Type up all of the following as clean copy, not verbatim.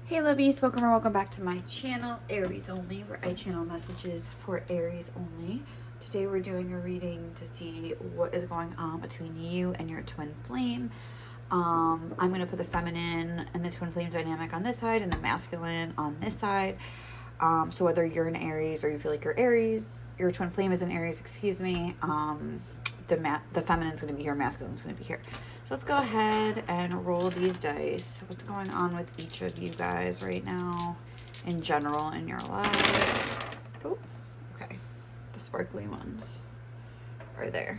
Hey lovies, welcome back to my channel, Aries Only, where I channel messages for Aries only. Today we're doing a reading to see what is going on between you and your twin flame. I'm going to put the feminine and the twin flame dynamic on this side and the masculine on this side. So whether you're an Aries or you feel like you're Aries, your twin flame is an Aries, excuse me, the feminine's going to be here, masculine's going to be here. So let's go ahead and roll these dice. What's going on with each of you guys right now in general in your lives? Oh, okay. The sparkly ones are there.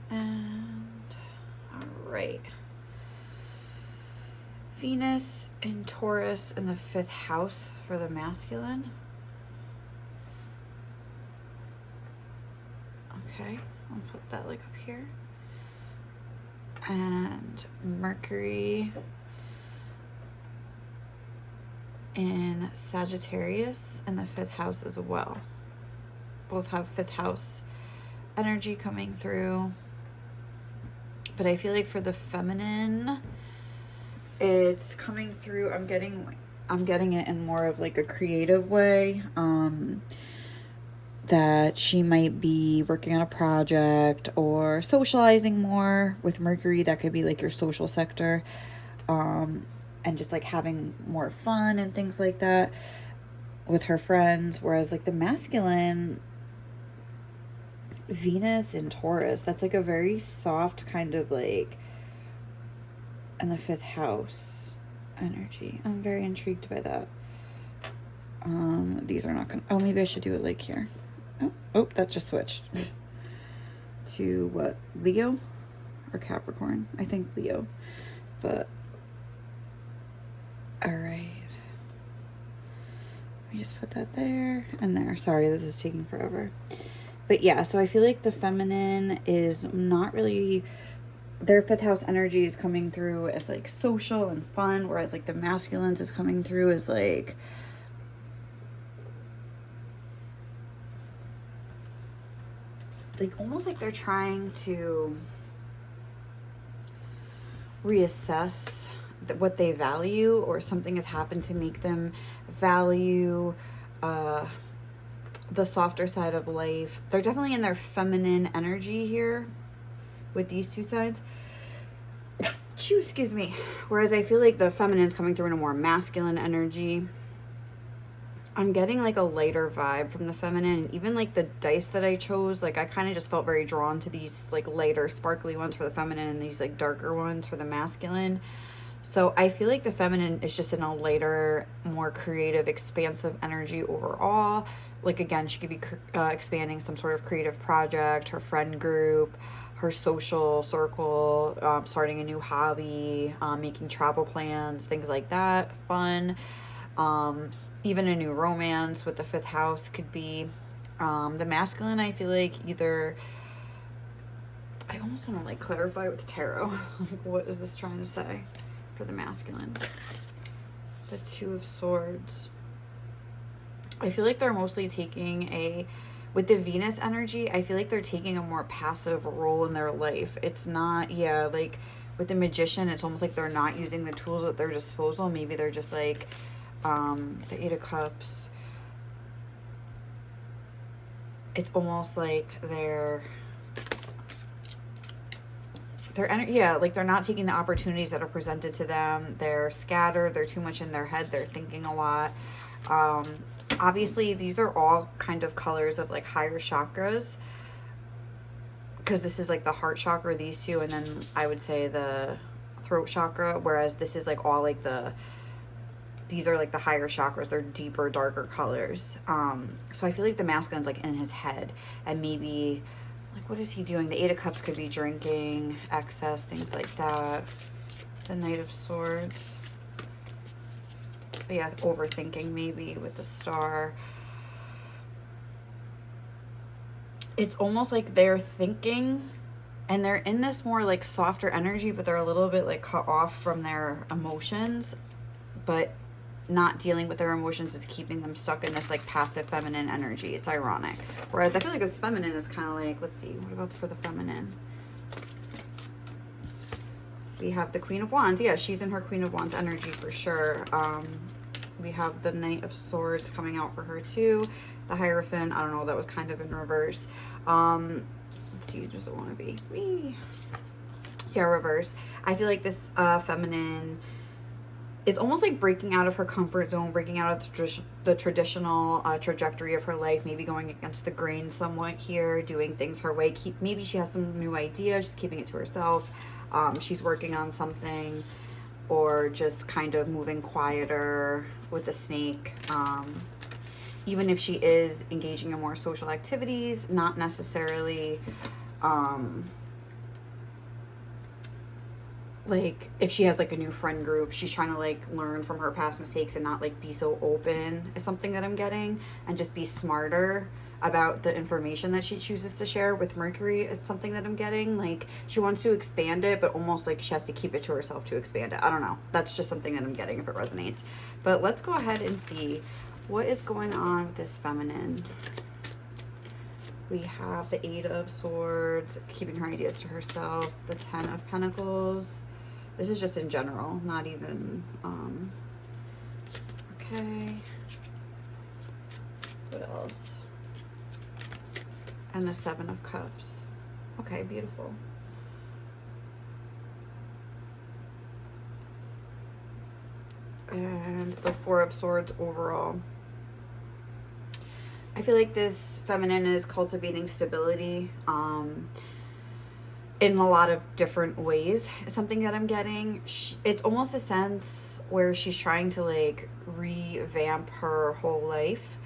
And all right. Venus in Taurus in the 5th house for the masculine. Okay, I'll put that like up here. And Mercury in Sagittarius in the 5th house as well. Both have 5th house energy coming through. But I feel like for the feminine, it's coming through. I'm getting it in more of like a creative way. That she might be working on a project or socializing more with Mercury. That could be like your social sector, and just like having more fun and things like that with her friends. Whereas like the masculine, Venus in Taurus, that's like a very soft kind of like in the 5th house energy. I'm very intrigued by that. These are not gonna, oh, maybe I should do it like here. Oh, that just switched to what, Leo or Capricorn? I think Leo, but all right. Let me just put that there and there. Sorry, this is taking forever. But yeah, so I feel like the feminine is not really, their 5th house energy is coming through as like social and fun, whereas like the masculines is coming through as like almost like they're trying to reassess what they value, or something has happened to make them value the softer side of life. They're definitely in their feminine energy here with these two sides. Excuse me. Whereas I feel like the feminine's coming through in a more masculine energy. I'm getting like a lighter vibe from the feminine, and even like the dice that I chose, like I kind of just felt very drawn to these like lighter sparkly ones for the feminine and these like darker ones for the masculine. So I feel like the feminine is just in a lighter, more creative, expansive energy overall. Like again, she could be expanding some sort of creative project, her friend group, her social circle, starting a new hobby, making travel plans, things like that, fun. Even a new romance with the 5th house could be. The masculine, I feel like either, I almost want to like clarify with tarot. Like, what is this trying to say for the masculine? The 2 of Swords. I feel like they're mostly taking with the Venus energy, I feel like they're taking a more passive role in their life. It's not, yeah, like with the Magician, it's almost like they're not using the tools at their disposal. Maybe they're just like, the 8 of Cups, it's almost like they're yeah, like they're not taking the opportunities that are presented to them. They're scattered, they're too much in their head, they're thinking a lot. Obviously these are all kind of colors of like higher chakras, because this is like the heart chakra, these two, and then I would say the throat chakra, whereas this is like all like these are like the higher chakras. They're deeper, darker colors. So I feel like the masculine's like in his head, and maybe like, what is he doing? The 8 of Cups could be drinking, excess, things like that. The Knight of Swords. But yeah, overthinking maybe with the Star. It's almost like they're thinking and they're in this more like softer energy, but they're a little bit like cut off from their emotions, but not dealing with their emotions is keeping them stuck in this like passive feminine energy. It's ironic. Whereas I feel like this feminine is kind of like, let's see, what about for the feminine? We have the Queen of Wands. Yeah, she's in her Queen of Wands energy for sure. We have the Knight of Swords coming out for her too. The Hierophant, I don't know, that was kind of in reverse. Let's see, does it want to be? Whee! Yeah, reverse. I feel like this feminine is almost like breaking out of her comfort zone, breaking out of the traditional trajectory of her life, maybe going against the grain somewhat here, doing things her way. Maybe she has some new idea, she's keeping it to herself. She's working on something, or just kind of moving quieter with the Snake. Even if she is engaging in more social activities, not necessarily like if she has like a new friend group, she's trying to like learn from her past mistakes and not like be so open, is something that I'm getting, and just be smarter about the information that she chooses to share. With Mercury is something that I'm getting. Like she wants to expand it, but almost like she has to keep it to herself to expand it. I don't know. That's just something that I'm getting if it resonates. But let's go ahead and see what is going on with this feminine. We have the Eight of Swords, keeping her ideas to herself. The Ten of Pentacles. This is just in general, not even, okay. What else? And the Seven of Cups. Okay, beautiful. And the Four of Swords overall. I feel like this feminine is cultivating stability in a lot of different ways, is something that I'm getting. It's almost a sense where she's trying to like revamp her whole life.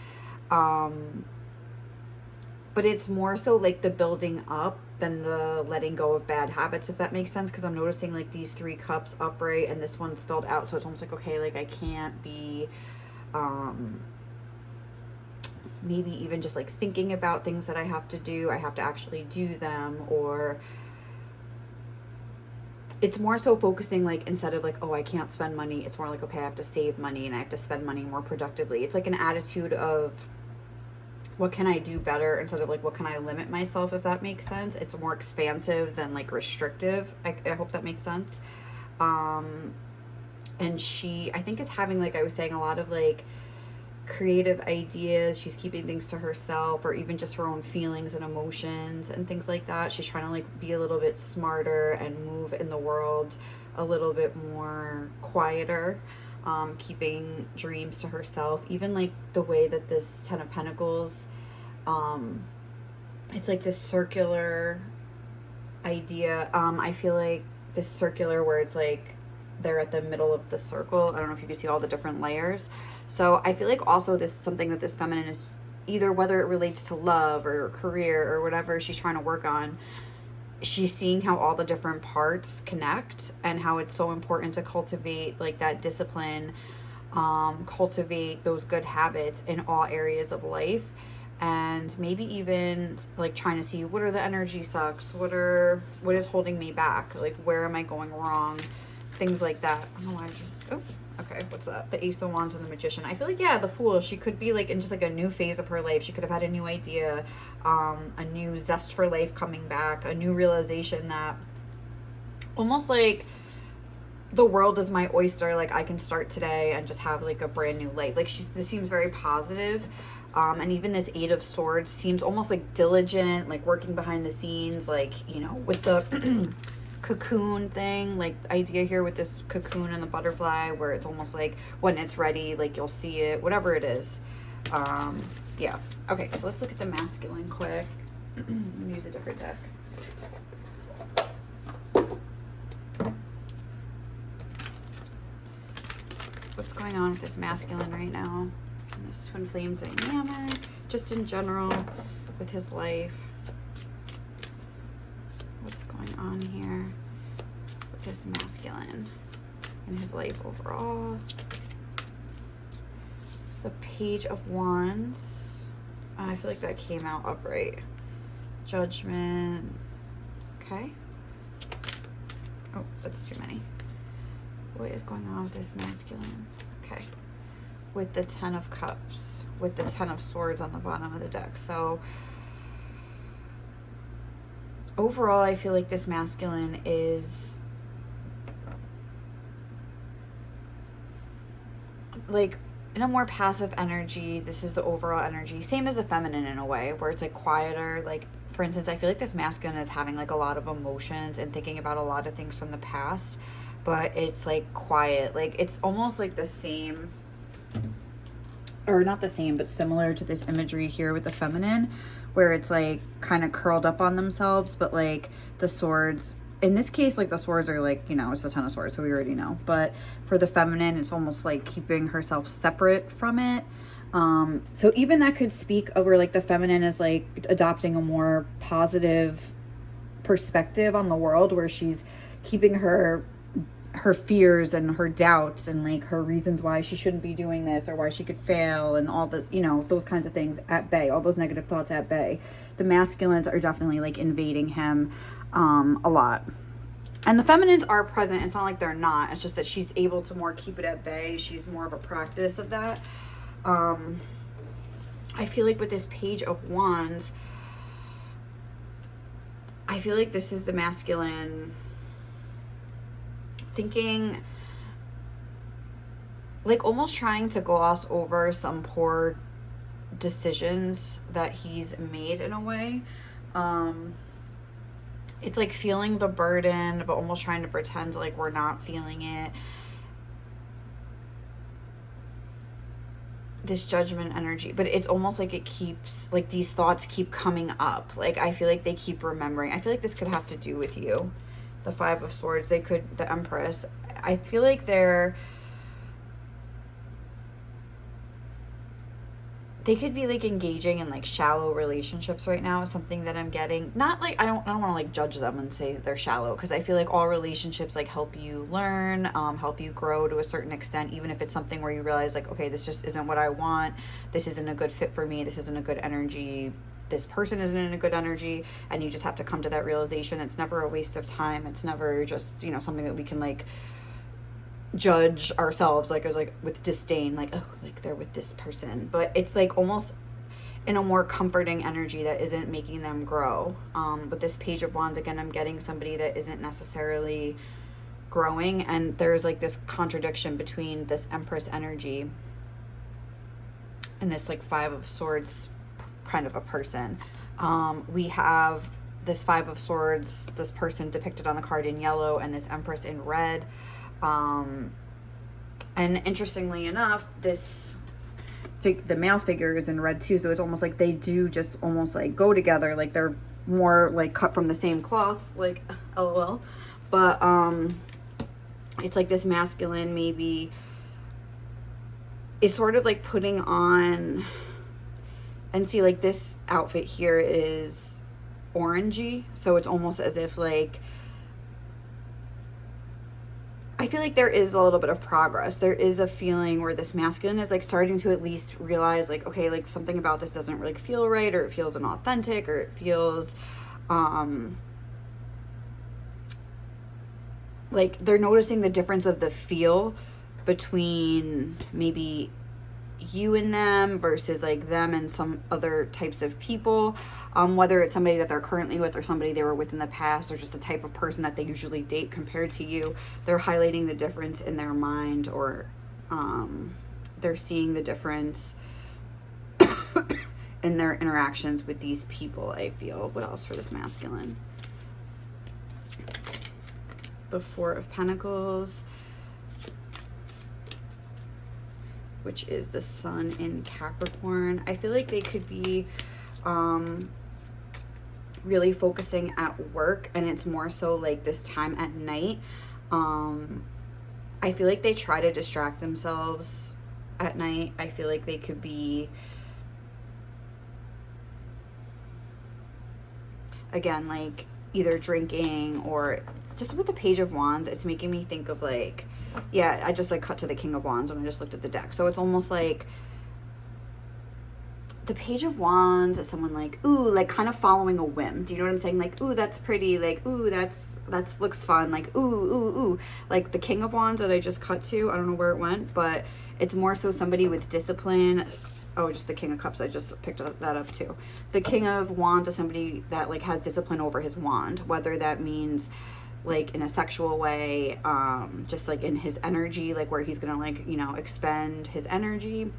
But it's more so like the building up than the letting go of bad habits, if that makes sense. Because I'm noticing like these 3 cups upright and this one spelled out. So it's almost like, okay, like I can't be maybe even just like thinking about things that I have to do. I have to actually do them. Or it's more so focusing like, instead of like, oh, I can't spend money, it's more like, okay, I have to save money and I have to spend money more productively. It's like an attitude of what can I do better, instead of like what can I limit myself, if that makes sense. It's more expansive than like restrictive. I hope that makes sense. And she, I think, is having, like I was saying, a lot of like creative ideas. She's keeping things to herself, or even just her own feelings and emotions and things like that. She's trying to like be a little bit smarter and move in the world a little bit more quieter, keeping dreams to herself. Even like the way that this Ten of Pentacles, it's like this circular idea. I feel like this circular where it's like they're at the middle of the circle. I don't know if you can see all the different layers. So I feel like also this is something that this feminine is, either whether it relates to love or career or whatever she's trying to work on, she's seeing how all the different parts connect and how it's so important to cultivate like that discipline, cultivate those good habits in all areas of life. And maybe even like trying to see, what are the energy sucks, what is holding me back, like where am I going wrong, things like that. I don't know why I just, oh, okay, what's that? The Ace of Wands and the Magician. I feel like, yeah, the Fool, she could be like in just like a new phase of her life. She could have had a new idea, a new zest for life coming back, a new realization that almost like the world is my oyster, like I can start today and just have like a brand new life. Like this seems very positive. And even this Eight of Swords seems almost like diligent, like working behind the scenes, like, you know, with the cocoon thing, like idea here with this cocoon and the butterfly, where it's almost like when it's ready, like you'll see it, whatever it is. Yeah. Okay, so let's look at the masculine quick. Use a different deck. What's going on with this masculine right now? And this twin flame dynamic, just in general with his life. What's going on here with this masculine and his life overall? The Page of Wands. I feel like that came out upright. Judgment. Okay. Oh, that's too many. What is going on with this masculine? Okay. With the Ten of Cups, with the Ten of Swords on the bottom of the deck. So overall, I feel like this masculine is like in a more passive energy, this is the overall energy, same as the feminine in a way, where it's like quieter. Like for instance, I feel like this masculine is having like a lot of emotions and thinking about a lot of things from the past, but it's like quiet. Like it's almost like the same, or not the same, but similar to this imagery here with the feminine, where it's like kind of curled up on themselves, but like the swords, in this case, like the swords are like, you know, it's the Ten of Swords, so we already know. But for the feminine, it's almost like keeping herself separate from it. So even that could speak over like the feminine is like adopting a more positive perspective on the world, where she's keeping her fears and her doubts and like her reasons why she shouldn't be doing this or why she could fail and all this, you know, those kinds of things at bay, all those negative thoughts at bay. The masculines are definitely like invading him a lot. And the feminines are present. It's not like they're not. It's just that she's able to more keep it at bay. She's more of a practice of that. I feel like with this Page of Wands, I feel like this is the masculine thinking, like almost trying to gloss over some poor decisions that he's made in a way. It's like feeling the burden, but almost trying to pretend like we're not feeling it. This judgment energy, but it's almost like it keeps, like these thoughts keep coming up. Like I feel like they keep remembering. I feel like this could have to do with you. The Five of Swords, they could, the Empress, I feel like they could be like engaging in like shallow relationships right now, something that I'm getting. Not like, I don't want to like judge them and say they're shallow, because I feel like all relationships like help you learn, help you grow to a certain extent, even if it's something where you realize like, okay, this just isn't what I want, this isn't a good fit for me, this isn't a good energy, this person isn't in a good energy, and you just have to come to that realization. It's never a waste of time. It's never just, you know, something that we can like judge ourselves like as like with disdain, like, oh, like they're with this person. But it's like almost in a more comforting energy that isn't making them grow. With this Page of Wands, again, I'm getting somebody that isn't necessarily growing, and there's like this contradiction between this Empress energy and this like Five of Swords kind of a person. We have this Five of Swords, this person depicted on the card in yellow, and this Empress in red. And interestingly enough, the male figure is in red too, so it's almost like they do just almost like go together, like they're more like cut from the same cloth, like LOL. But it's like this masculine maybe is sort of like putting on, and see, like this outfit here is orangey, so it's almost as if like, I feel like there is a little bit of progress. There is a feeling where this masculine is like starting to at least realize like, okay, like something about this doesn't really feel right, or it feels inauthentic, or it feels like they're noticing the difference of the feel between maybe you and them versus like them and some other types of people, whether it's somebody that they're currently with or somebody they were with in the past, or just the type of person that they usually date compared to you. They're highlighting the difference in their mind, or they're seeing the difference in their interactions with these people, I feel. What else for this masculine? The Four of Pentacles, which is the Sun in Capricorn. I feel like they could be really focusing at work, and it's more so like this time at night. I feel like they try to distract themselves at night. I feel like they could be, again, like either drinking, or just with the Page of Wands, it's making me think of like, yeah, I just like cut to the King of Wands when I just looked at the deck. So it's almost like the Page of Wands is someone like, ooh, like kind of following a whim. Do you know what I'm saying? Like, ooh, that's pretty. Like, ooh, that's looks fun. Like, ooh, ooh, ooh. Like the King of Wands that I just cut to, I don't know where it went, but it's more so somebody with discipline. Oh, just the King of Cups. I just picked that up too. The King of Wands is somebody that like has discipline over his wand, whether that means like in a sexual way, just like in his energy, like where he's gonna like, you know, expend his energy.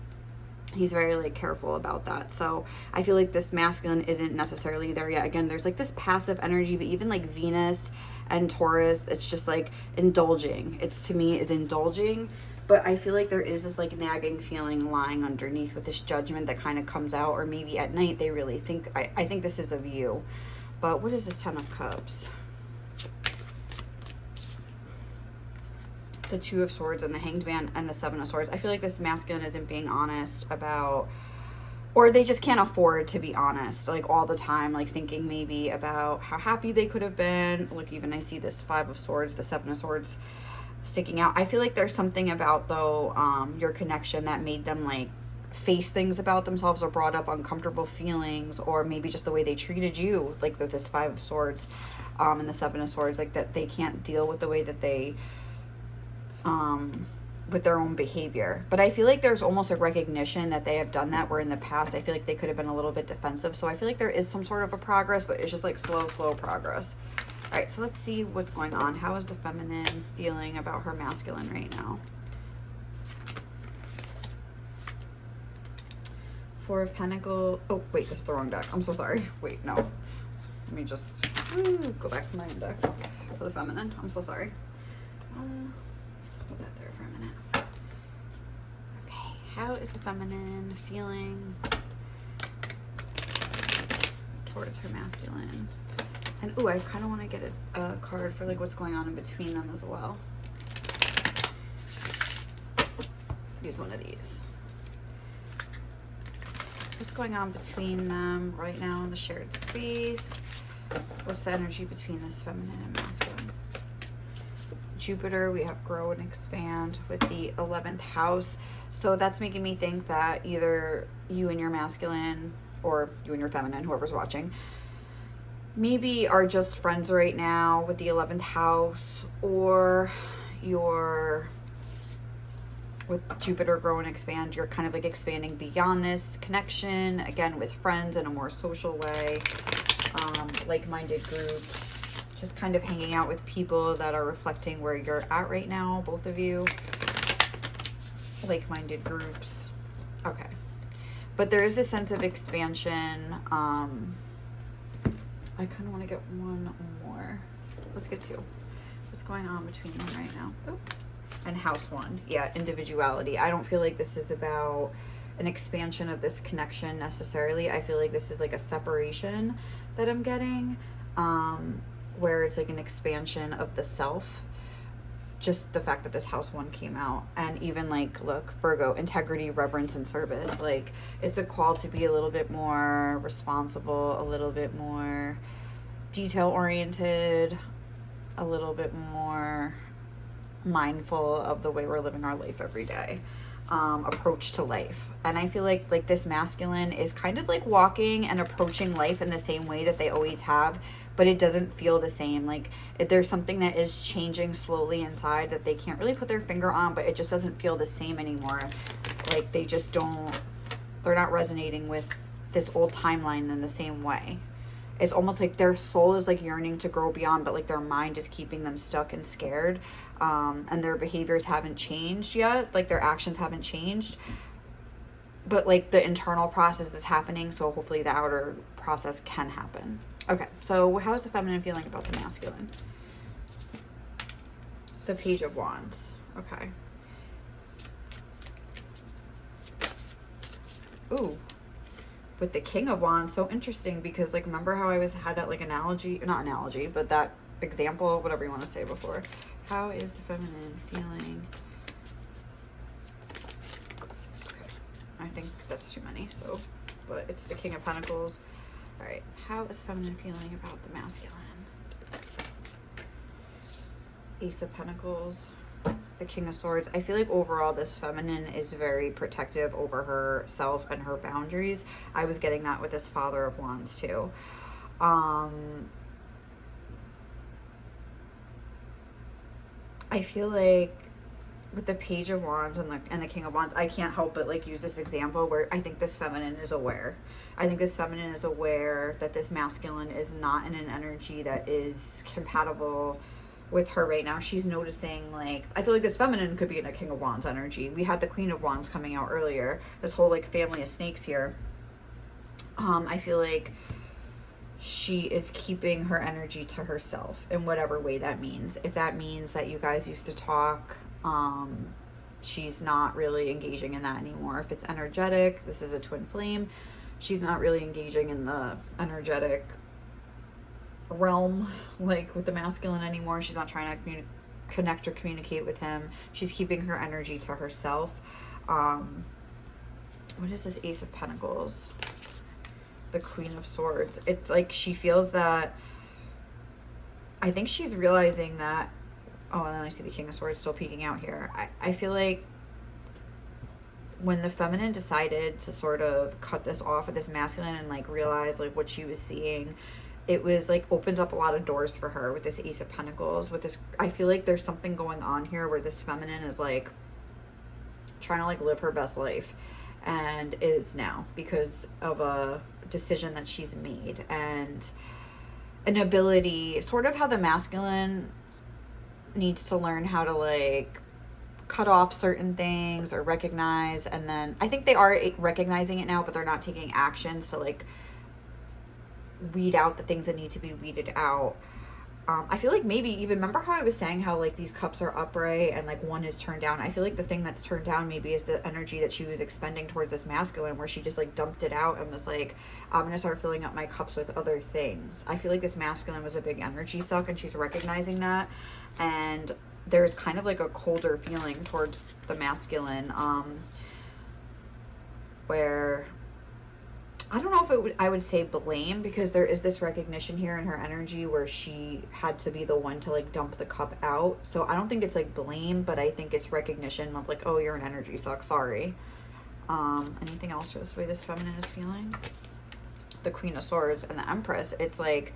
He's very like careful about that. So I feel like this masculine isn't necessarily there yet. Again, there's like this passive energy, but even like Venus and Taurus, it's just like indulging. It's, to me, is indulging. But I feel like there is this like nagging feeling lying underneath with this judgment that kind of comes out, or maybe at night they really think, I think this is of you. But what is this Ten of Cups? The Two of Swords and the Hanged Man and the Seven of Swords. I feel like this masculine isn't being honest about, or they just can't afford to be honest, like all the time, like thinking maybe about how happy they could have been. Look, even I see this Five of Swords, the Seven of Swords sticking out. I feel like there's something about, though, your connection that made them like face things about themselves or brought up uncomfortable feelings, or maybe just the way they treated you, like with this Five of Swords and the Seven of Swords, like that they can't deal with the way that they with their own behavior. But I feel like there's almost a recognition that they have done that, where in the past I feel like they could have been a little bit defensive. So I feel like there is some sort of a progress, but it's just like slow progress. All right, so let's see what's going on. How is the feminine feeling about her masculine right now? Four of Pentacles. Oh, wait, this is the wrong deck. I'm so sorry. Wait, no. Let me just go back to my own deck for the feminine. I'm so sorry. Just put that there for a minute. Okay, how is the feminine feeling towards her masculine? And ooh, I kind of want to get a card for like what's going on in between them as well. Let's use one of these. What's going on between them right now in the shared space? What's the energy between this feminine and masculine? Jupiter, we have grow and expand with the 11th house. So that's making me think that either you and your masculine, or you and your feminine, whoever's watching, maybe are just friends right now with the 11th house, or you're, with Jupiter grow and expand, you're kind of like expanding beyond this connection, again with friends in a more social way, like-minded groups, just kind of hanging out with people that are reflecting where you're at right now, both of you. Like-minded groups. Okay. But there is this sense of expansion. I kind of want to get one more. Let's get two. What's going on between them right now? Oh. And house one. Yeah, individuality. I don't feel like this is about an expansion of this connection necessarily. I feel like this is like a separation that I'm getting, where it's like an expansion of the self. Just the fact that this house one came out, and even like, look, Virgo, integrity, reverence, and service. Like, it's a call to be a little bit more responsible, a little bit more detail oriented, a little bit more mindful of the way we're living our life every day, approach to life. And I feel like this masculine is kind of like walking and approaching life in the same way that they always have, but it doesn't feel the same. Like, there's something that is changing slowly inside that they can't really put their finger on, but it just doesn't feel the same anymore. Like, they just don't, they're not resonating with this old timeline in the same way. It's almost like their soul is like yearning to grow beyond, but like their mind is keeping them stuck and scared. And their behaviors haven't changed yet. Like, their actions haven't changed, but like the internal process is happening. So hopefully the outer process can happen. Okay. So how's the feminine feeling about the masculine? The Page of Wands. Okay. Ooh. With the King of Wands, so interesting, because like, remember how I had that like analogy, not analogy, but that example, whatever you want to say before. How is the feminine feeling? Okay, I think that's too many, so, but it's the King of Pentacles. All right, how is the feminine feeling about the masculine? Ace of Pentacles, the King of Swords. I feel like overall this feminine is very protective over herself and her boundaries. I was getting that with this Father of Wands too. I feel like with the Page of Wands and the King of Wands, I can't help but like use this example where I think this feminine is aware. I think this feminine is aware that this masculine is not in an energy that is compatible with her right now. She's noticing, like, I feel like this feminine could be in a King of Wands energy. We had the Queen of Wands coming out earlier. This whole, like, family of snakes here. I feel like she is keeping her energy to herself in whatever way that means. If that means that you guys used to talk, she's not really engaging in that anymore. If it's energetic, this is a twin flame, she's not really engaging in the energetic realm, like with the masculine anymore. She's not trying to connect or communicate with him. She's keeping her energy to herself. What is this Ace of Pentacles? The Queen of Swords. It's like she feels that, I think she's realizing that, oh, and then I see the King of Swords still peeking out here. I feel like when the feminine decided to sort of cut this off with this masculine and like realize like what she was seeing, it was like opened up a lot of doors for her with this Ace of Pentacles. With this, I feel like there's something going on here where this feminine is like trying to like live her best life, and is now because of a decision that she's made and an ability, sort of how the masculine needs to learn how to like cut off certain things or recognize, and then I think they are recognizing it now, but they're not taking actions to like weed out the things that need to be weeded out. I feel like maybe even, remember how I was saying how like these cups are upright and like one is turned down? I feel like the thing that's turned down maybe is the energy that she was expending towards this masculine, where she just like dumped it out and was like, I'm gonna start filling up my cups with other things. I feel like this masculine was a big energy suck, and she's recognizing that, and there's kind of like a colder feeling towards the masculine, where I don't know if I would say blame, because there is this recognition here in her energy where she had to be the one to like dump the cup out. So I don't think it's like blame, but I think it's recognition of like, oh, you're an energy suck, sorry. Anything else for this way this feminine is feeling? The Queen of Swords and the Empress. It's like,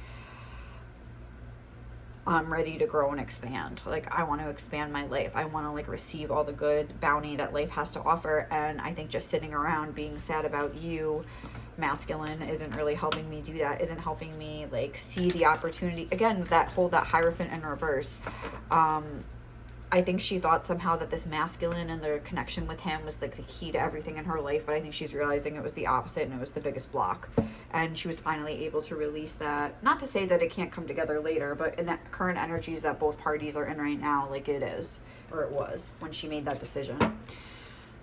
I'm ready to grow and expand. Like, I want to expand my life. I want to like receive all the good bounty that life has to offer. And I think just sitting around being sad about you, masculine, isn't really helping me do that, isn't helping me like see the opportunity. Again, that Hierophant in reverse. I think she thought somehow that this masculine and the connection with him was like the key to everything in her life, but I think she's realizing it was the opposite, and it was the biggest block. And she was finally able to release that. Not to say that it can't come together later, but in that current energies that both parties are in right now, like it is, or it was, when she made that decision.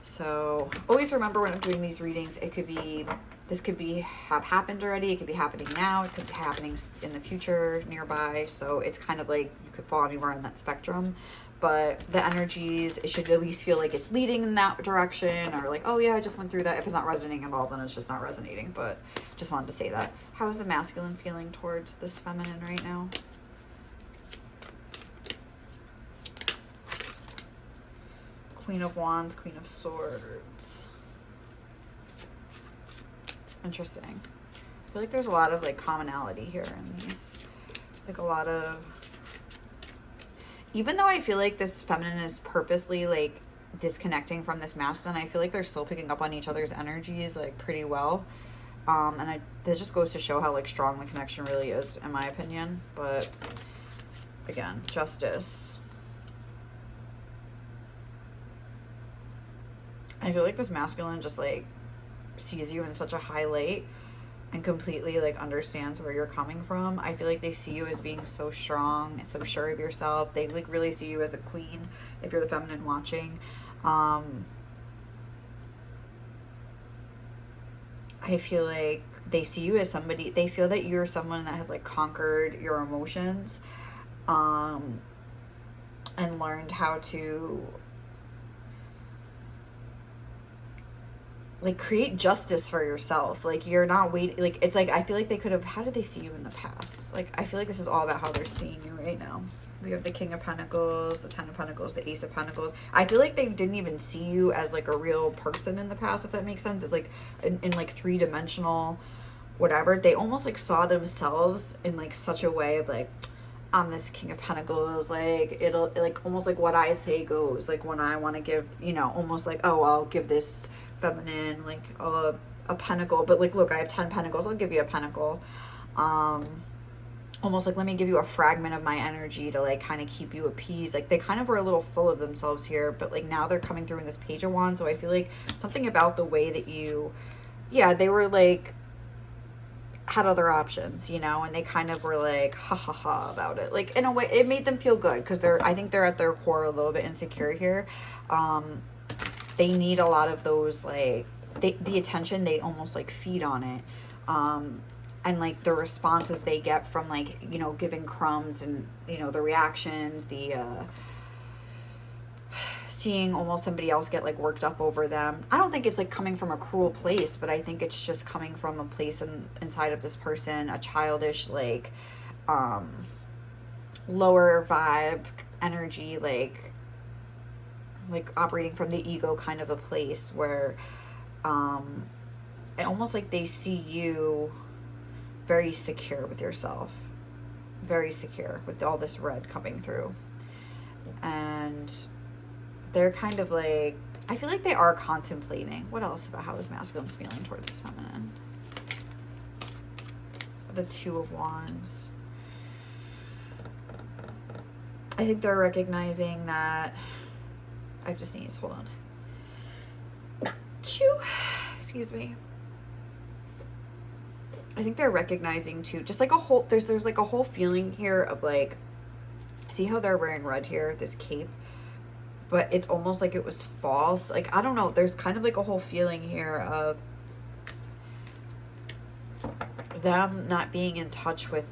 So always remember when I'm doing these readings, it could be, this could be have happened already, it could be happening now, it could be happening in the future nearby. So it's kind of like you could fall anywhere on that spectrum. But the energies, it should at least feel like it's leading in that direction, or like, oh yeah, I just went through that. If it's not resonating at all, then it's just not resonating. But just wanted to say that. How is the masculine feeling towards this feminine right now? Queen of Wands, Queen of Swords. Interesting. I feel like there's a lot of like commonality here in these. Like a lot of, even though I feel like this feminine is purposely like disconnecting from this masculine, I feel like they're still picking up on each other's energies like pretty well. And this just goes to show how like strong the connection really is, in my opinion. But again, Justice. I feel like this masculine just like sees you in such a high light and completely like understands where you're coming from. I feel like they see you as being so strong and so sure of yourself. They like really see you as a queen if you're the feminine watching. I feel like they see you as somebody, they feel that you're someone that has like conquered your emotions, and learned how to like create justice for yourself. Like you're not waiting, like it's like I feel like they could have, how did they see you in the past? Like I feel like this is all about how they're seeing you right now. We have the King of Pentacles, the Ten of Pentacles, the Ace of Pentacles. I feel like they didn't even see you as like a real person in the past, if that makes sense. It's like in like three-dimensional whatever. They almost like saw themselves in like such a way of like, I'm this King of Pentacles, like it'll like almost like what I say goes. Like when I want to give, you know, almost like, oh, I'll give this feminine like a pentacle, but like look, I have 10 pentacles, I'll give you a pentacle. almost like, let me give you a fragment of my energy to like kind of keep you appeased. Like they kind of were a little full of themselves here, but like now they're coming through in this Page of Wands. So I feel like something about the way that you, yeah, they were like, had other options, you know, and they kind of were like ha ha ha about it. Like in a way it made them feel good because I think they're at their core a little bit insecure here. They need a lot of those, like the attention, they almost like feed on it. And like the responses they get from, like, you know, giving crumbs and, you know, the reactions, the seeing almost somebody else get like worked up over them. I don't think it's like coming from a cruel place, but I think it's just coming from a place inside of this person, a childish, like lower vibe energy, like operating from the ego kind of a place where it almost like they see you very secure with yourself, very secure with all this red coming through. And they're kind of like, I feel like they are contemplating. What else about how this masculine's feeling towards this feminine? The Two of Wands. I think they're recognizing that, I have to sneeze, hold on. Chew. Excuse me. I think they're recognizing too, just like a whole, there's like a whole feeling here of like, see how they're wearing red here, this cape, but it's almost like it was false. Like, I don't know, there's kind of like a whole feeling here of them not being in touch with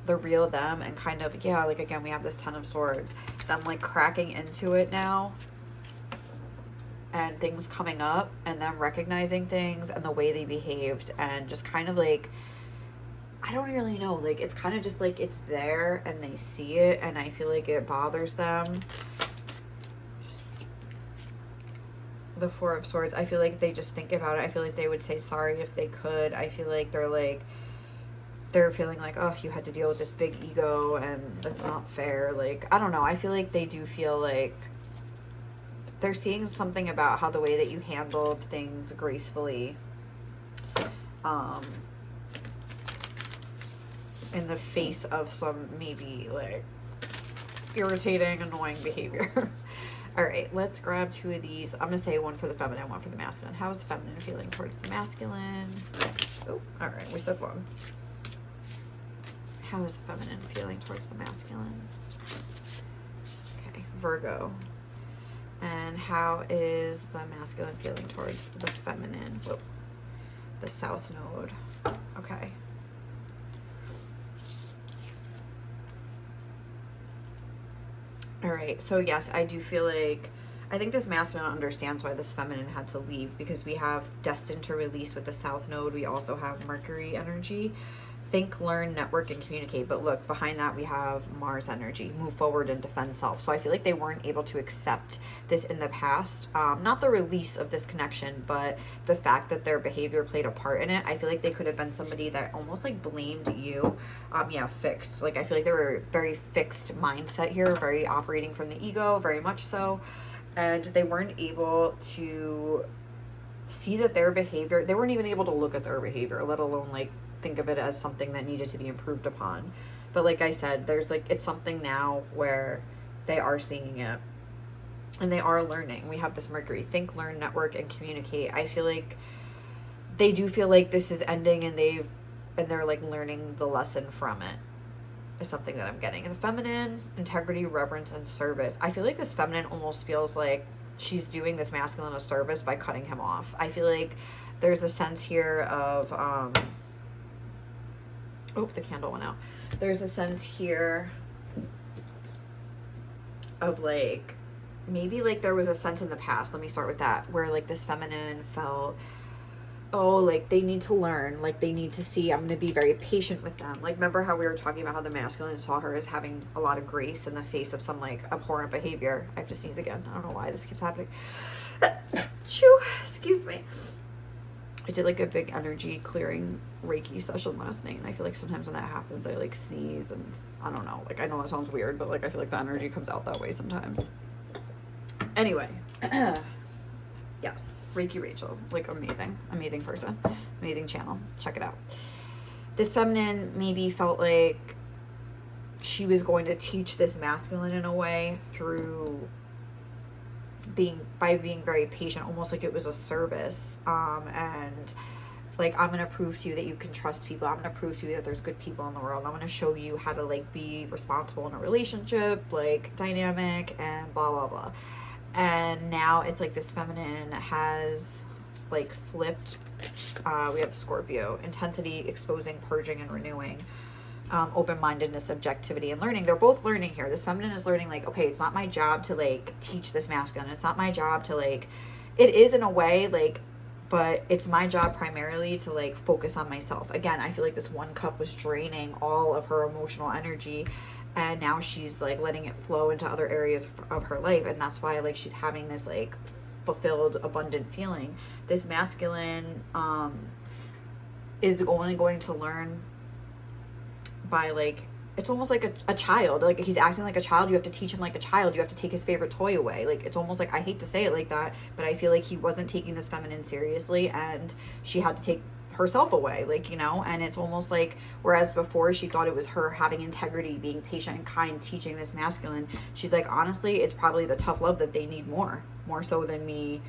the real them, and kind of, yeah, like again, we have this Ten of Swords, them like cracking into it now, and things coming up, and them recognizing things and the way they behaved, and just kind of like, I don't really know, like it's kind of just like it's there and they see it, and I feel like it bothers them. The Four of Swords, I feel like they just think about it. I feel like they would say sorry if they could. I feel like they're feeling like, oh, you had to deal with this big ego and that's not fair. Like, I don't know, I feel like they do feel like they're seeing something about how the way that you handled things gracefully in the face of some maybe like irritating, annoying behavior. All right, let's grab two of these. I'm gonna say one for the feminine, one for the masculine. How is the feminine feeling towards the masculine? Oh, all right, we said one. How is the feminine feeling towards the masculine? Okay, Virgo. And how is the masculine feeling towards the feminine? Whoa. The South Node. Okay. All right, so yes, I do feel like, I think this masculine understands why this feminine had to leave, because we have destined to release with the South Node. We also have Mercury energy. Think, learn, network, and communicate. But look, behind that we have Mars energy, move forward and defend self. So I feel like they weren't able to accept this in the past. Not the release of this connection, but the fact that their behavior played a part in it. I feel like they could have been somebody that almost like blamed you. Yeah, fixed. Like I feel like they were very fixed mindset here, very operating from the ego, very much so. And they weren't able to see that their behavior, they weren't even able to look at their behavior, let alone like think of it as something that needed to be improved upon. But like I said, there's like, it's something now where they are seeing it and they are learning. We have this Mercury, think, learn, network, and communicate. I feel like they do feel like this is ending, and they're like learning the lesson from it, is something that I'm getting. And the feminine, integrity, reverence, and service. I feel like this feminine almost feels like she's doing this masculine a service by cutting him off. I feel like there's a sense here of oh, the candle went out. There's a sense here of like, maybe like there was a sense in the past, let me start with that, where like this feminine felt, oh, like they need to learn, like they need to see, I'm going to be very patient with them. Like, remember how we were talking about how the masculine saw her as having a lot of grace in the face of some like abhorrent behavior. I have to sneeze again. I don't know why this keeps happening. Chew, excuse me. I did like a big energy clearing Reiki session last night, and I feel like sometimes when that happens, I like sneeze, and I don't know, like I know that sounds weird, but like I feel like the energy comes out that way sometimes. Anyway, yes, Reiki Rachel, like amazing person, amazing channel, check it out. This feminine maybe felt like she was going to teach this masculine in a way through by being very patient, almost like it was a service. And like, I'm going to prove to you that you can trust people. I'm going to prove to you that there's good people in the world. I'm going to show you how to like be responsible in a relationship, like dynamic and blah, blah, blah. And now it's like this feminine has like flipped. We have Scorpio, intensity, exposing, purging, and renewing. Open-mindedness, objectivity, and learning. They're both learning here. This feminine is learning like, okay, it's not my job to like teach this masculine. It's not my job to like, it is in a way like, but it's my job primarily to like focus on myself. Again, I feel like this 1 cup was draining all of her emotional energy, and now she's like letting it flow into other areas of her life. And that's why like she's having this like fulfilled, abundant feeling. This masculine is only going to learn by like, it's almost like a child. Like, he's acting like a child. You have to teach him like a child. You have to take his favorite toy away. Like, it's almost like, I hate to say it like that, but I feel like he wasn't taking this feminine seriously, and she had to take herself away, like, you know. And it's almost like, whereas before she thought it was her having integrity, being patient and kind, teaching this masculine, she's like, honestly, it's probably the tough love that they need more so than me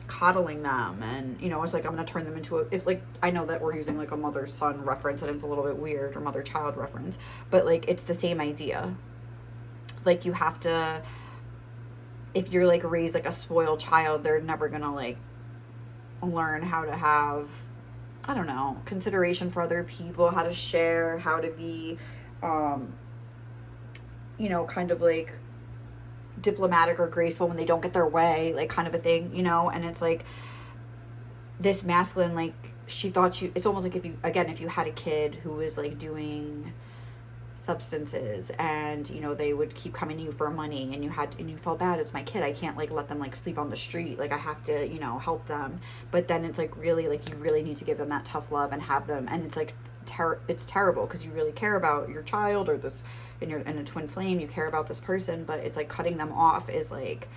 coddling them. And, you know, it's like, I'm gonna turn them into if like, I know that we're using like a mother-son reference and it's a little bit weird, or mother-child reference, but like, it's the same idea. Like, you have to, if you're like raised like a spoiled child, they're never gonna like learn how to have, I don't know, consideration for other people, how to share, how to be you know, kind of like diplomatic or graceful when they don't get their way, like kind of a thing, you know. And it's like, this masculine, like, she thought it's almost like, if you had a kid who was like doing substances, and, you know, they would keep coming to you for money, and you felt bad, it's my kid, I can't like let them like sleep on the street, like I have to, you know, help them. But then it's like, really, like, you really need to give them that tough love and have them, and it's like it's terrible, because you really care about your child, or this, in a twin flame, you care about this person, but it's like cutting them off is like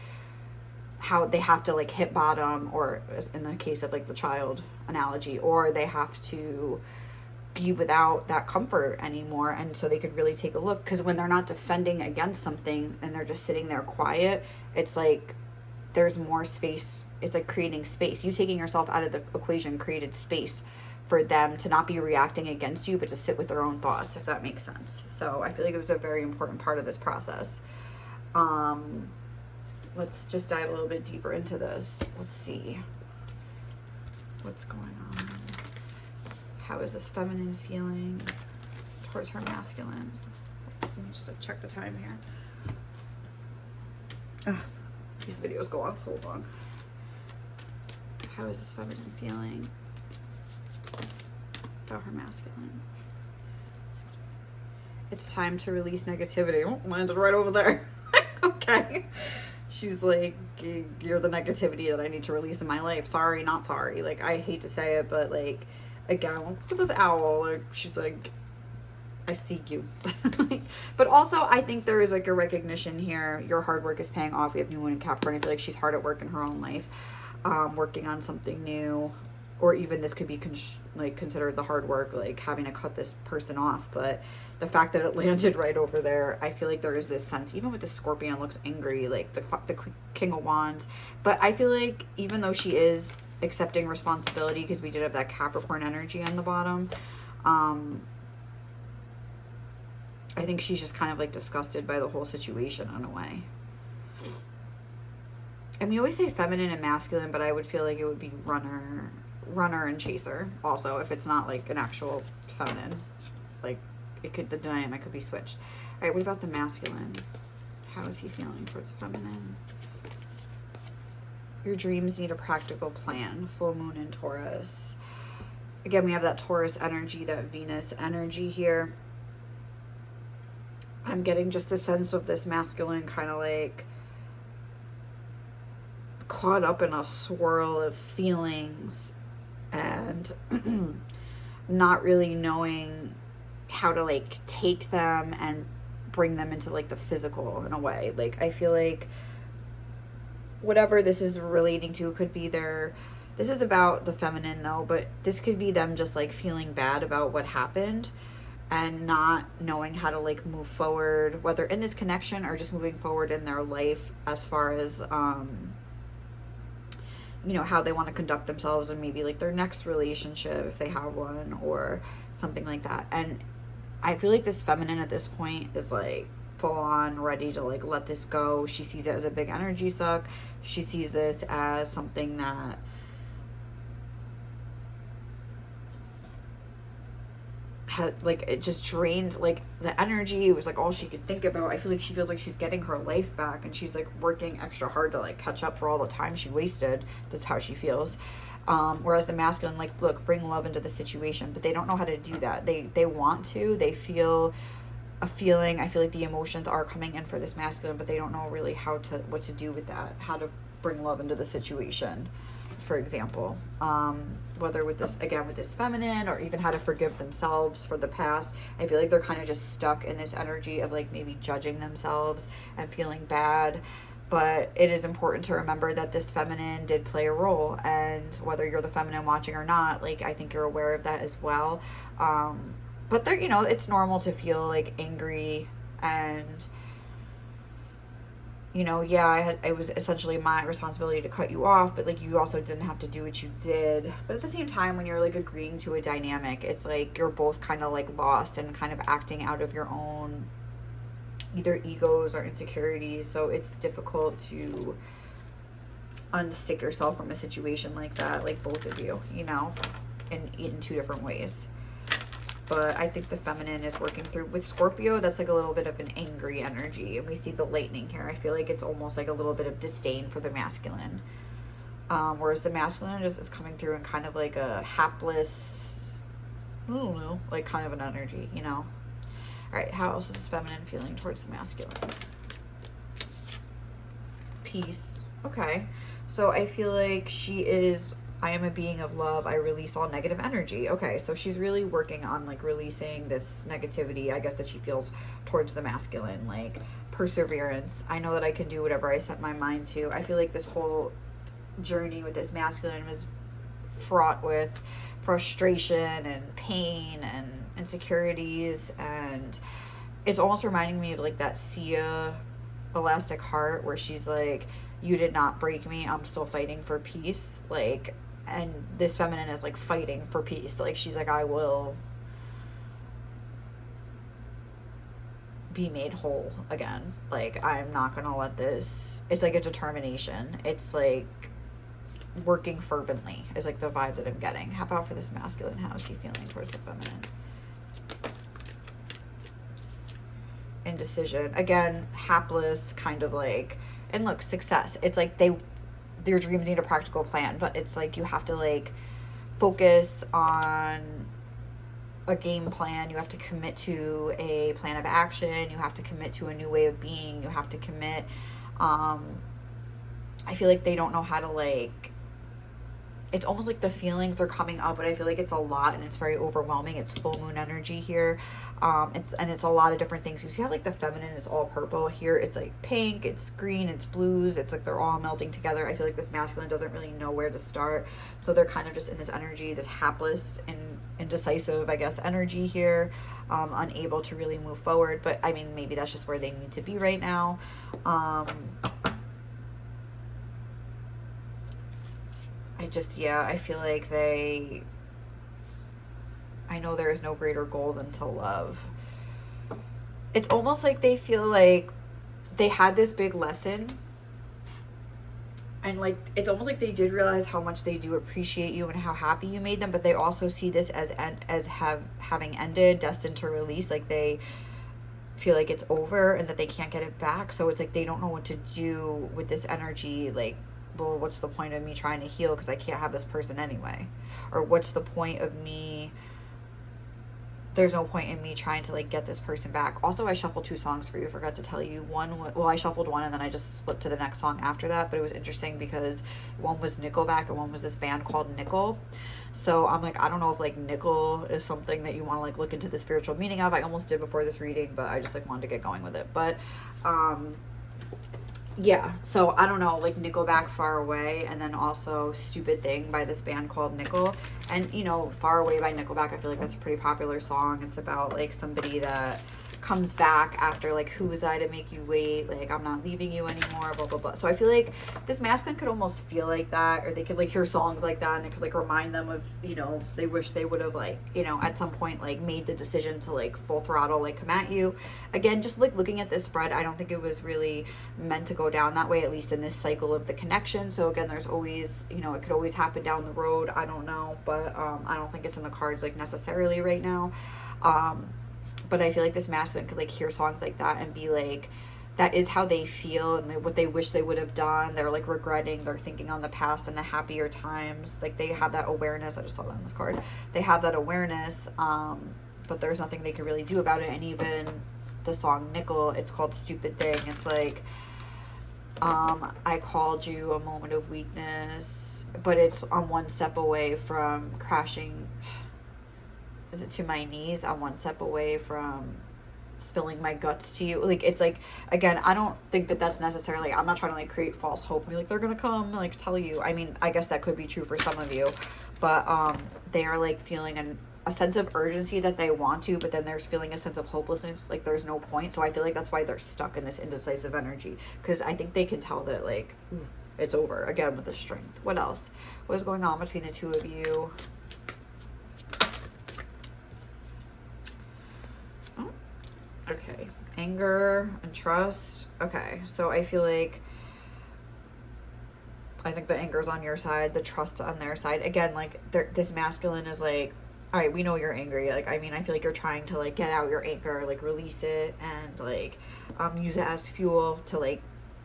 how they have to like hit bottom, or in the case of like the child analogy, or they have to be without that comfort anymore. And so they could really take a look, because when they're not defending against something and they're just sitting there quiet, it's like there's more space. It's like creating space. You taking yourself out of the equation created space for them to not be reacting against you, but to sit with their own thoughts, if that makes sense. So I feel like it was a very important part of this process. Let's just dive a little bit deeper into this. Let's see what's going on. How is this feminine feeling towards her masculine? Let me just like check the time here. Ugh, these videos go on so long. How is this feminine feeling about her masculine? It's time to release negativity. Oh, landed right over there. Okay. She's like, you're the negativity that I need to release in my life. Sorry, not sorry. Like, I hate to say it, but like, again, look at this owl. Like, she's like, I see you. But also, I think there is like a recognition here. Your hard work is paying off. We have New Moon in Capricorn. I feel like she's hard at work in her own life, working on something new. Or even this could be considered the hard work, like having to cut this person off. But the fact that it landed right over there, I feel like there is this sense, even with the Scorpion looks angry, like the King of Wands. But I feel like even though she is accepting responsibility, because we did have that Capricorn energy on the bottom, I think she's just kind of like disgusted by the whole situation in a way. And we always say feminine and masculine, but I would feel like it would be runner and chaser also, if it's not like an actual feminine. Like, the dynamic could be switched. All right, what about the masculine? How is he feeling towards the feminine? Your dreams need a practical plan. Full moon in Taurus. Again, we have that Taurus energy, that Venus energy here. I'm getting just a sense of this masculine kind of like caught up in a swirl of feelings and not really knowing how to like take them and bring them into like the physical in a way. Like, I feel like whatever this is relating to could be this is about the feminine though, but this could be them just like feeling bad about what happened, and not knowing how to like move forward, whether in this connection or just moving forward in their life as far as you know, how they want to conduct themselves and maybe like their next relationship if they have one or something like that. And I feel like this feminine at this point is like full on ready to like let this go. She sees it as a big energy suck. She sees this as something that had like it just drained like the energy. It was like all she could think about. I feel like she feels like she's getting her life back and she's like working extra hard to like catch up for all the time she wasted. That's how she feels. Whereas the masculine, like, look, bring love into the situation, but they don't know how to do that. They want to. They feel a feeling. I feel like the emotions are coming in for this masculine, but they don't know really what to do with that. How to bring love into the situation, for example. Whether with this, again, with this feminine, or even how to forgive themselves for the past. I feel like they're kind of just stuck in this energy of like maybe judging themselves and feeling bad. But it is important to remember that this feminine did play a role, and whether you're the feminine watching or not, like, I think you're aware of that as well. But they're, you know, it's normal to feel like angry and, you know, yeah, it was essentially my responsibility to cut you off, but like you also didn't have to do what you did. But at the same time, when you're like agreeing to a dynamic, it's like you're both kind of like lost and kind of acting out of your own either egos or insecurities. So it's difficult to unstick yourself from a situation like that, like both of you, you know, in two different ways. But I think the feminine is working through with Scorpio. That's like a little bit of an angry energy, and we see the lightning here. I feel like it's almost like a little bit of disdain for the masculine, whereas the masculine just is coming through in kind of like a hapless, I don't know, like kind of an energy, you know. All right, how else is this feminine feeling towards the masculine? Peace. Okay, so I feel like she is, I am a being of love. I release all negative energy. Okay, so she's really working on like releasing this negativity, I guess, that she feels towards the masculine, like perseverance. I know that I can do whatever I set my mind to. I feel like this whole journey with this masculine was fraught with frustration and pain and insecurities, and it's almost reminding me of like that Sia Elastic Heart, where she's like, you did not break me, I'm still fighting for peace. Like, and this feminine is like fighting for peace. Like, she's like, I will be made whole again. Like, I'm not gonna let this, it's like a determination. It's like working fervently is like the vibe that I'm getting. How about for this masculine? How is he feeling towards the feminine? Indecision. Again, hapless, kind of like, and look, success. It's like their dreams need a practical plan, but it's like you have to like focus on a game plan. You have to commit to a plan of action. You have to commit to a new way of being. You have to commit. I feel like they don't know how to like, it's almost like the feelings are coming up, but I feel like it's a lot and it's very overwhelming. It's full moon energy here. It's a lot of different things. You see how like the feminine is all purple here. It's like pink, it's green, it's blues. It's like they're all melting together. I feel like this masculine doesn't really know where to start. So they're kind of just in this energy, this hapless and indecisive, I guess, energy here, unable to really move forward. But I mean, maybe that's just where they need to be right now. I feel like I know there is no greater goal than to love. It's almost like they feel like they had this big lesson, and like it's almost like they did realize how much they do appreciate you and how happy you made them, but they also see this as having ended, destined to release. Like they feel like it's over and that they can't get it back. So it's like they don't know what to do with this energy. Like, well, what's the point of me trying to heal because I can't have this person anyway? Or what's the point of me, there's no point in me trying to like get this person back. Also, I shuffled 2 songs for you. I forgot to tell you. I shuffled one and then I just flipped to the next song after that, but it was interesting because one was Nickelback and one was this band called Nickel. So I'm like, I don't know if like nickel is something that you want to like look into the spiritual meaning of. I almost did before this reading, but I just like wanted to get going with it. But Yeah, so I don't know, like Nickelback, Far Away, and then also Stupid Thing by this band called Nickel. And you know, Far Away by Nickelback, I feel like that's a pretty popular song. It's about like somebody that comes back after like, who was I to make you wait, like I'm not leaving you anymore, blah blah blah. So I feel like this masculine could almost feel like that, or they could like hear songs like that and it could like remind them of, you know, they wish they would have like, you know, at some point like made the decision to like full throttle like come at you. Again, just like looking at this spread, I don't think it was really meant to go down that way, at least in this cycle of the connection. So again, there's always, you know, it could always happen down the road, I don't know, but I don't think it's in the cards like necessarily right now. But I feel like this masculine could like hear songs like that and be like, that is how they feel and what they wish they would have done. They're like regretting, they're thinking on the past and the happier times. Like they have that awareness. I just saw that on this card. They have that awareness, but there's nothing they can really do about it. And even the song Nickel, it's called Stupid Thing. It's like, I called you a moment of weakness, but it's on one step away from crashing. Is it to my knees? I'm one step away from spilling my guts to you. Like, it's like, again, I don't think that that's necessarily, I'm not trying to like create false hope and be like, they're gonna come like tell you. I mean, I guess that could be true for some of you, but they are like feeling a sense of urgency that they want to, but then there's feeling a sense of hopelessness, like there's no point. So I feel like that's why they're stuck in this indecisive energy, because I think they can tell that like it's over. Again, with the strength. What else? What is going on between the two of you? Okay, anger and trust. Okay, so I feel like, I think the anger is on your side, the trust on their side. Again, like this masculine is like, all right, we know you're angry. Like, I mean, I feel like you're trying to like get out your anger, like release it and like use it as fuel to like,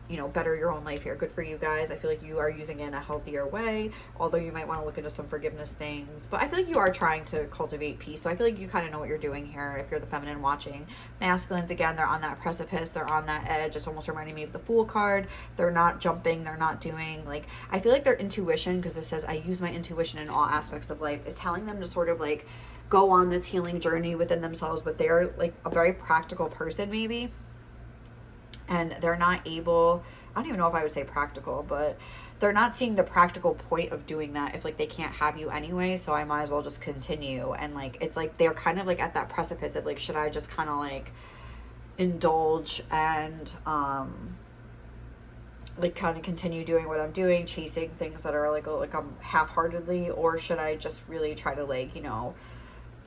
you know, better your own life here. Good for you guys. I feel like you are using it in a healthier way, although you might want to look into some forgiveness things. But I feel like you are trying to cultivate peace. So I feel like you kind of know what you're doing here if you're the feminine watching. Masculines, again, they're on that precipice. They're on that edge. It's almost reminding me of the Fool card. They're not jumping. They're not doing, like, I feel like their intuition, because it says, I use my intuition in all aspects of life, is telling them to sort of like go on this healing journey within themselves. But they're like a very practical person, maybe. And they're not able, I don't even know if I would say practical, but they're not seeing the practical point of doing that if like they can't have you anyway, so I might as well just continue. And like it's like they're kind of like at that precipice of like, should I just kind of like indulge and like kind of continue doing what I'm doing, chasing things that are like I'm half-heartedly, or should I just really try to like, you know,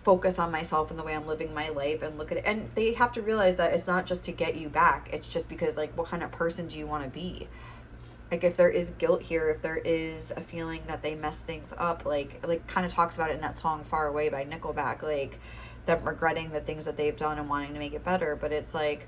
focus on myself and the way I'm living my life and look at it. And they have to realize that it's not just to get you back. It's just because like, what kind of person do you want to be? Like if there is guilt here, if there is a feeling that they mess things up, like kind of talks about it in that song Far Away by Nickelback, like them regretting the things that they've done and wanting to make it better. But it's like,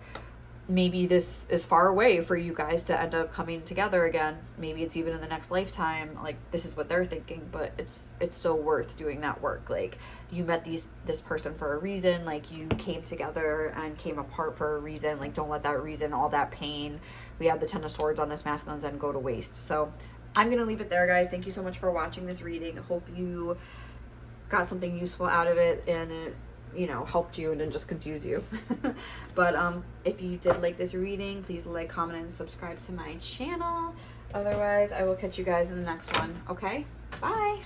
maybe this is far away for you guys to end up coming together again. Maybe it's even in the next lifetime. Like this is what they're thinking, but it's still worth doing that work. Like you met this person for a reason. Like you came together and came apart for a reason. Like don't let that reason, all that pain, we have the Ten of Swords on this masculine's end, go to waste. So I'm gonna leave it there, guys. Thank you so much for watching this reading. I hope you got something useful out of it and it, you know, helped you and didn't just confuse you. But if you did like this reading, please like, comment, and subscribe to my channel. Otherwise, I will catch you guys in the next one. Okay, bye.